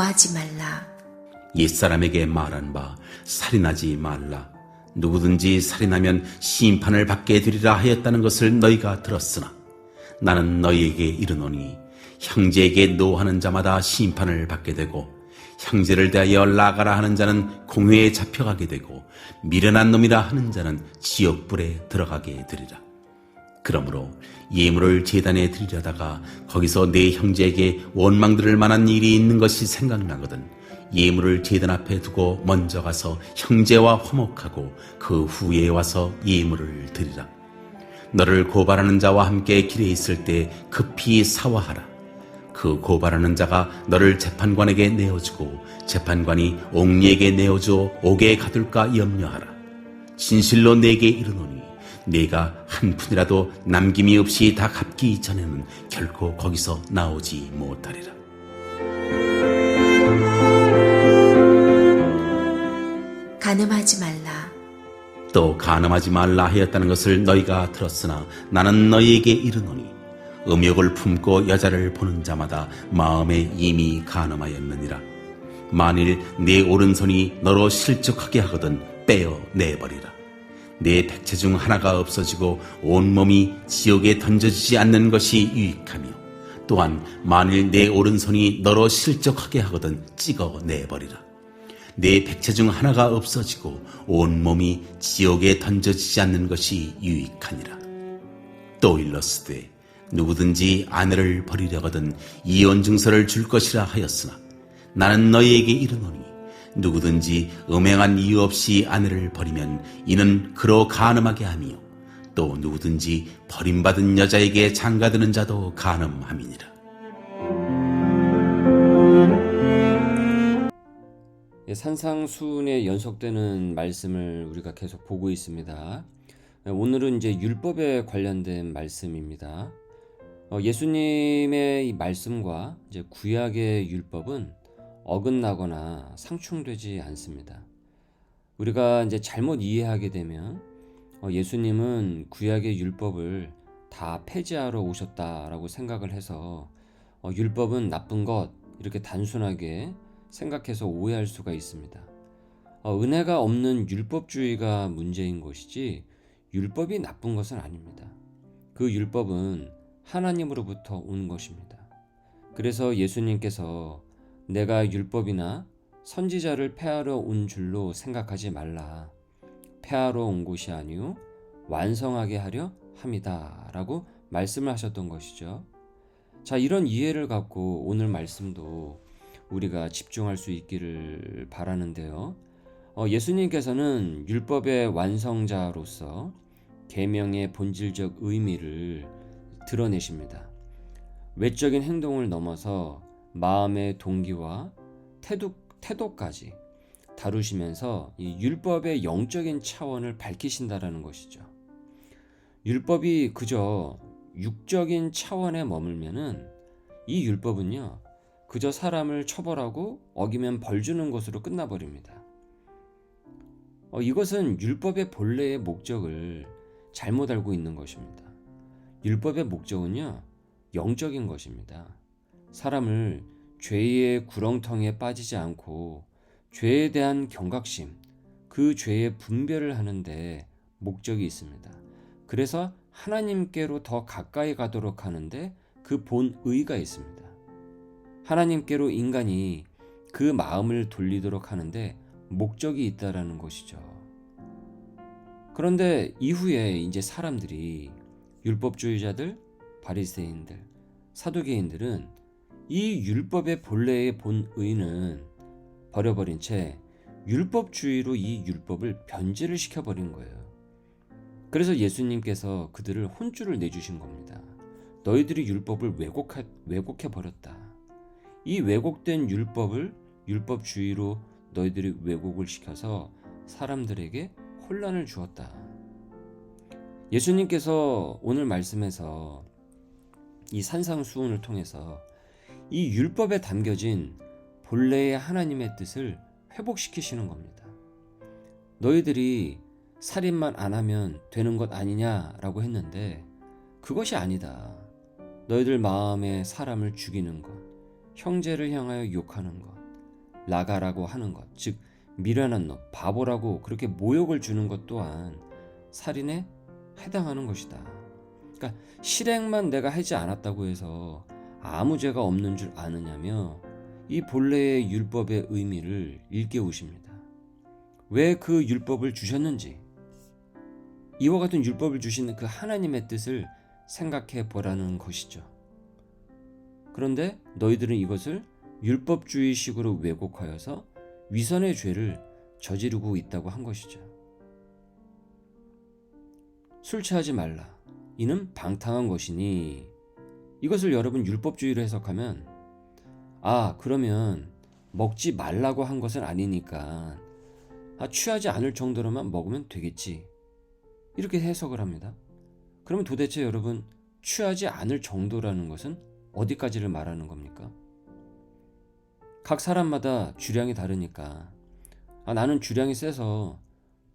도하지 말라. 옛사람에게 말한 바 살인하지 말라. 누구든지 살인하면 심판을 받게 되리라 하였다는 것을 너희가 들었으나 나는 너희에게 이르노니 형제에게 노하는 자마다 심판을 받게 되고 형제를 대하여 나가라 하는 자는 공회에 잡혀가게 되고 미련한 놈이라 하는 자는 지옥불에 들어가게 되리라. 그러므로 예물을 제단에 드리려다가 거기서 내 형제에게 원망 들을 만한 일이 있는 것이 생각나거든 예물을 제단 앞에 두고 먼저 가서 형제와 화목하고 그 후에 와서 예물을 드리라. 너를 고발하는 자와 함께 길에 있을 때 급히 사화하라. 그 고발하는 자가 너를 재판관에게 내어주고 재판관이 옥리에게 내어주어 옥에 가둘까 염려하라. 진실로 내게 이르노니 네가 한 푼이라도 남김이 없이 다 갚기 전에는 결코 거기서 나오지 못하리라. 간음하지 말라. 또 간음하지 말라 하였다는 것을 너희가 들었으나 나는 너희에게 이르노니 음욕을 품고 여자를 보는 자마다 마음에 이미 간음하였느니라. 만일 네 오른손이 너로 실족하게 하거든 빼어 내버리라. 내 백체 중 하나가 없어지고 온몸이 지옥에 던져지지 않는 것이 유익하며 또한 만일 내 오른손이 너로 실족하게 하거든 찍어 내버리라. 내 백체 중 하나가 없어지고 온몸이 지옥에 던져지지 않는 것이 유익하니라. 또 일렀으되 누구든지 아내를 버리려거든 이혼 증서를 줄 것이라 하였으나 나는 너희에게 이르노니 누구든지 음행한 이유 없이 아내를 버리면 이는 그로 간음하게 하며 또 누구든지 버림받은 여자에게 장가드는 자도 간음함이니라. 산상수훈에 연속되는 말씀을 우리가 계속 보고 있습니다. 오늘은 이제 율법에 관련된 말씀입니다. 예수님의 이 말씀과 이제 구약의 율법은 어긋나거나 상충되지 않습니다. 우리가 이제 잘못 이해하게 되면 예수님은 구약의 율법을 다 폐지하러 오셨다라고 생각을 해서 율법은 나쁜 것 이렇게 단순하게 생각해서 오해할 수가 있습니다. 은혜가 없는 율법주의가 문제인 것이지 율법이 나쁜 것은 아닙니다. 그 율법은 하나님으로부터 온 것입니다. 그래서 예수님께서 내가 율법이나 선지자를 폐하러 온 줄로 생각하지 말라. 폐하러 온 것이 아니요 완성하게 하려 함이다 라고 말씀을 하셨던 것이죠. 자, 이런 이해를 갖고 오늘 말씀도 우리가 집중할 수 있기를 바라는데요. 예수님께서는 율법의 완성자로서 계명의 본질적 의미를 드러내십니다. 외적인 행동을 넘어서 마음의 동기와 태도까지 다루시면서 이 율법의 영적인 차원을 밝히신다라는 것이죠. 율법이 그저 육적인 차원에 머물면은 이 율법은요 그저 사람을 처벌하고 어기면 벌 주는 것으로 끝나버립니다. 이것은 율법의 본래의 목적을 잘못 알고 있는 것입니다. 율법의 목적은요 영적인 것입니다. 사람을 죄의 구렁텅이에 빠지지 않고 죄에 대한 경각심, 그 죄의 분별을 하는데 목적이 있습니다. 그래서 하나님께로 더 가까이 가도록 하는데 그 본의가 있습니다. 하나님께로 인간이 그 마음을 돌리도록 하는데 목적이 있다라는 것이죠. 그런데 이후에 이제 사람들이 율법주의자들, 바리새인들, 사두개인들은 이 율법의 본래의 본의는 버려버린 채 율법주의로 이 율법을 변질을 시켜버린 거예요. 그래서 예수님께서 그들을 혼쭐을 내주신 겁니다. 너희들이 율법을 왜곡해버렸다. 이 왜곡된 율법을 율법주의로 너희들이 왜곡을 시켜서 사람들에게 혼란을 주었다. 예수님께서 오늘 말씀에서 이 산상수훈을 통해서 이 율법에 담겨진 본래의 하나님의 뜻을 회복시키시는 겁니다. 너희들이 살인만 안 하면 되는 것 아니냐라고 했는데 그것이 아니다. 너희들 마음에 사람을 죽이는 것, 형제를 향하여 욕하는 것, 라가라고 하는 것, 즉 미련한 너, 바보라고 그렇게 모욕을 주는 것 또한 살인에 해당하는 것이다. 그러니까 실행만 내가 하지 않았다고 해서 아무 죄가 없는 줄 아느냐며 이 본래의 율법의 의미를 일깨우십니다. 왜 그 율법을 주셨는지, 이와 같은 율법을 주신 그 하나님의 뜻을 생각해 보라는 것이죠. 그런데 너희들은 이것을 율법주의식으로 왜곡하여서 위선의 죄를 저지르고 있다고 한 것이죠. 술 취하지 말라. 이는 방탕한 것이니, 이것을 여러분 율법주의로 해석하면 그러면 먹지 말라고 한 것은 아니니까 취하지 않을 정도로만 먹으면 되겠지, 이렇게 해석을 합니다. 그러면 도대체 여러분 취하지 않을 정도라는 것은 어디까지를 말하는 겁니까? 각 사람마다 주량이 다르니까 나는 주량이 세서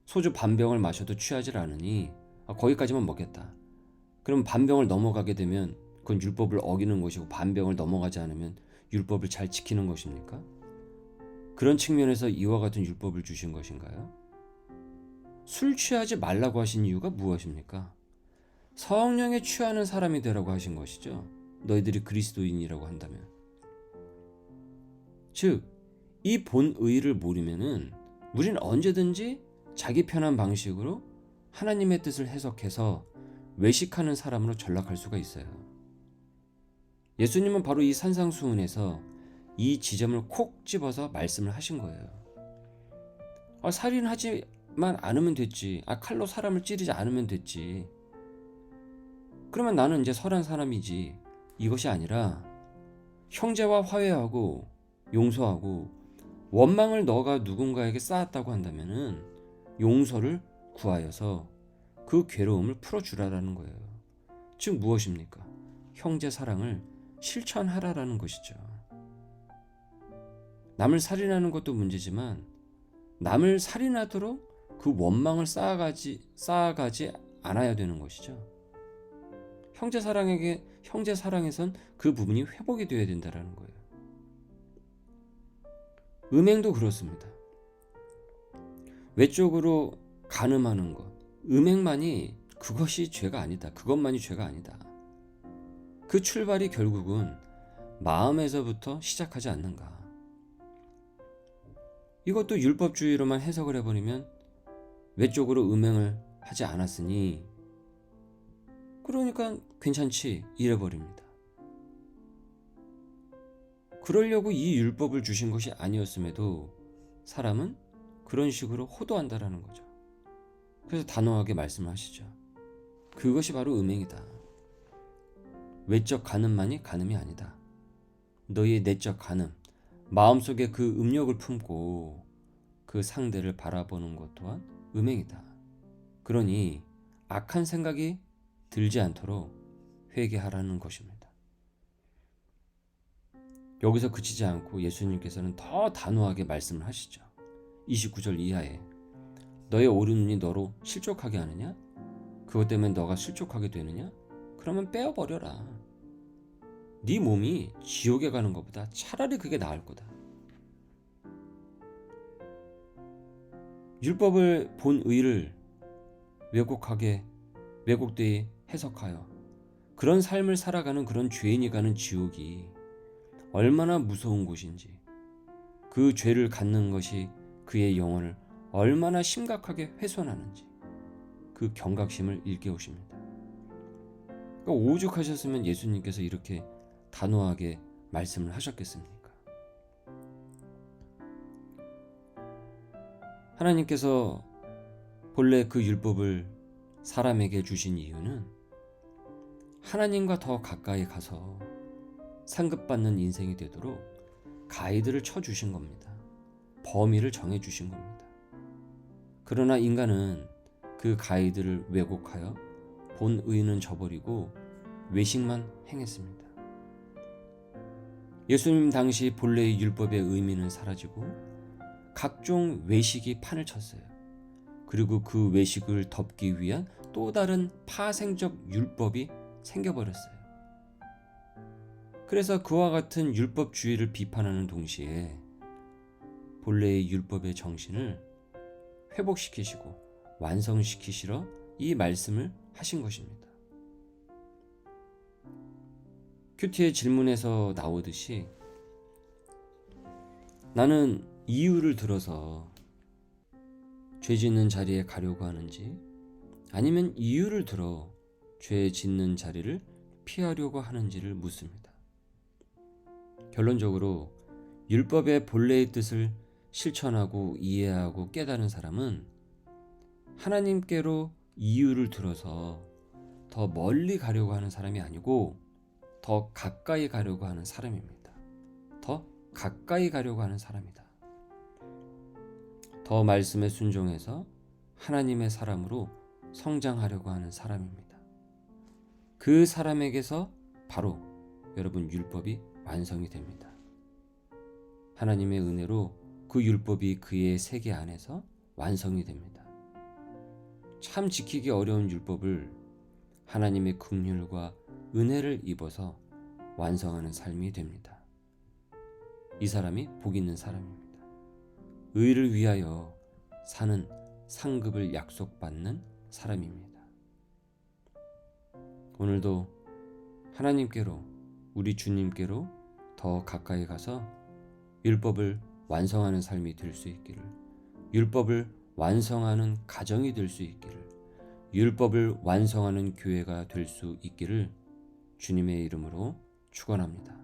소주 반병을 마셔도 취하지 않으니 거기까지만 먹겠다. 그럼 반병을 넘어가게 되면 그건 율법을 어기는 것이고, 반병을 넘어가지 않으면 율법을 잘 지키는 것입니까? 그런 측면에서 이와 같은 율법을 주신 것인가요? 술 취하지 말라고 하신 이유가 무엇입니까? 성령에 취하는 사람이 되라고 하신 것이죠. 너희들이 그리스도인이라고 한다면. 즉, 이 본의를 모르면은 우리는 언제든지 자기 편한 방식으로 하나님의 뜻을 해석해서 외식하는 사람으로 전락할 수가 있어요. 예수님은 바로 이 산상수훈에서 이 지점을 콕 집어서 말씀을 하신 거예요. 살인하지만 않으면 됐지. 칼로 사람을 찌르지 않으면 됐지. 그러면 나는 이제 선한 사람이지. 이것이 아니라 형제와 화해하고 용서하고, 원망을 너가 누군가에게 쌓았다고 한다면은 용서를 구하여서 그 괴로움을 풀어주라라는 거예요. 즉 무엇입니까? 형제 사랑을 실천하라라는 것이죠. 남을 살인하는 것도 문제지만 남을 살인하도록 그 원망을 쌓아가지 않아야 되는 것이죠. 형제 사랑에선 그 부분이 회복이 되어야 된다는 거예요. 음행도 그렇습니다. 외적으로 간음하는 것, 음행만이 그것이 죄가 아니다. 그것만이 죄가 아니다. 그 출발이 결국은 마음에서부터 시작하지 않는가. 이것도 율법주의로만 해석을 해버리면 외적으로 음행을 하지 않았으니 그러니까 괜찮지 이래버립니다. 그러려고 이 율법을 주신 것이 아니었음에도 사람은 그런 식으로 호도한다라는 거죠. 그래서 단호하게 말씀을 하시죠. 그것이 바로 음행이다. 외적 간음만이 간음이 아니다. 너희의 내적 간음, 마음속에 그 음욕을 품고 그 상대를 바라보는 것 또한 음행이다. 그러니 악한 생각이 들지 않도록 회개하라는 것입니다. 여기서 그치지 않고 예수님께서는 더 단호하게 말씀을 하시죠. 29절 이하에 너의 오른 눈이 너로 실족하게 하느냐? 그것 때문에 너가 실족하게 되느냐? 그러면 빼어버려라. 네 몸이 지옥에 가는 것보다 차라리 그게 나을 거다. 율법을 본 의를 왜곡되이 해석하여 그런 삶을 살아가는 그런 죄인이 가는 지옥이 얼마나 무서운 곳인지, 그 죄를 갖는 것이 그의 영혼을 얼마나 심각하게 훼손하는지 그 경각심을 일깨우십니다. 그러니까 오죽하셨으면 예수님께서 이렇게 단호하게 말씀을 하셨겠습니까? 하나님께서 본래 그 율법을 사람에게 주신 이유는 하나님과 더 가까이 가서 상급받는 인생이 되도록 가이드를 쳐주신 겁니다. 범위를 정해주신 겁니다. 그러나 인간은 그 가이드를 왜곡하여 본 의는 저버리고 외식만 행했습니다. 예수님 당시 본래의 율법의 의미는 사라지고 각종 외식이 판을 쳤어요. 그리고 그 외식을 덮기 위한 또 다른 파생적 율법이 생겨버렸어요. 그래서 그와 같은 율법주의를 비판하는 동시에 본래의 율법의 정신을 회복시키시고 완성시키시러 이 말씀을 하신 것입니다. 큐티의 질문에서 나오듯이 나는 이유를 들어서 죄 짓는 자리에 가려고 하는지 아니면 이유를 들어 죄 짓는 자리를 피하려고 하는지를 묻습니다. 결론적으로 율법의 본래의 뜻을 실천하고 이해하고 깨달은 사람은 하나님께로 이유를 들어서 더 멀리 가려고 하는 사람이 아니고 더 가까이 가려고 하는 사람입니다. 더 가까이 가려고 하는 사람이다. 더 말씀에 순종해서 하나님의 사람으로 성장하려고 하는 사람입니다. 그 사람에게서 바로 여러분 율법이 완성이 됩니다. 하나님의 은혜로 그 율법이 그의 세계 안에서 완성이 됩니다. 참 지키기 어려운 율법을 하나님의 긍휼과 은혜를 입어서 완성하는 삶이 됩니다. 이 사람이 복 있는 사람입니다. 의를 위하여 사는 상급을 약속받는 사람입니다. 오늘도 하나님께로 우리 주님께로 더 가까이 가서 율법을 완성하는 삶이 될 수 있기를, 율법을 완성하는 가정이 될 수 있기를, 율법을 완성하는 교회가 될 수 있기를 주님의 이름으로 축원합니다.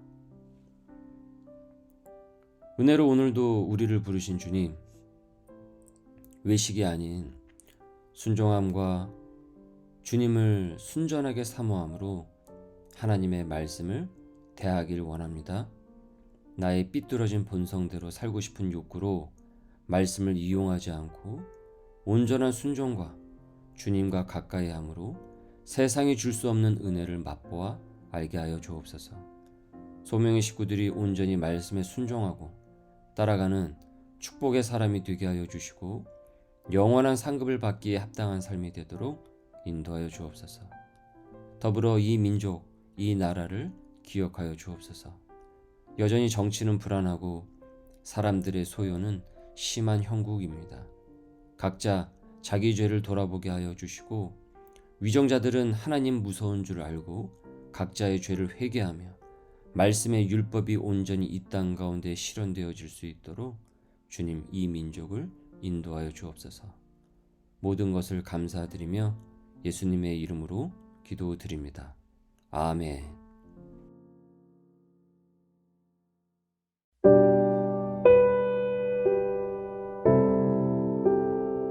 은혜로 오늘도 우리를 부르신 주님, 외식이 아닌 순종함과 주님을 순전하게 사모함으로 하나님의 말씀을 대하길 원합니다. 나의 삐뚤어진 본성대로 살고 싶은 욕구로 말씀을 이용하지 않고 온전한 순종과 주님과 가까이 함으로 세상이 줄 수 없는 은혜를 맛보아 알게 하여 주옵소서. 소명의 식구들이 온전히 말씀에 순종하고 따라가는 축복의 사람이 되게 하여 주시고 영원한 상급을 받기에 합당한 삶이 되도록 인도하여 주옵소서. 더불어 이 민족, 이 나라를 기억하여 주옵소서. 여전히 정치는 불안하고 사람들의 소요는 심한 형국입니다. 각자 자기 죄를 돌아보게 하여 주시고 위정자들은 하나님 무서운 줄 알고 각자의 죄를 회개하며 말씀의 율법이 온전히 이 땅 가운데 실현되어질 수 있도록 주님 이 민족을 인도하여 주옵소서. 모든 것을 감사드리며 예수님의 이름으로 기도드립니다. 아멘.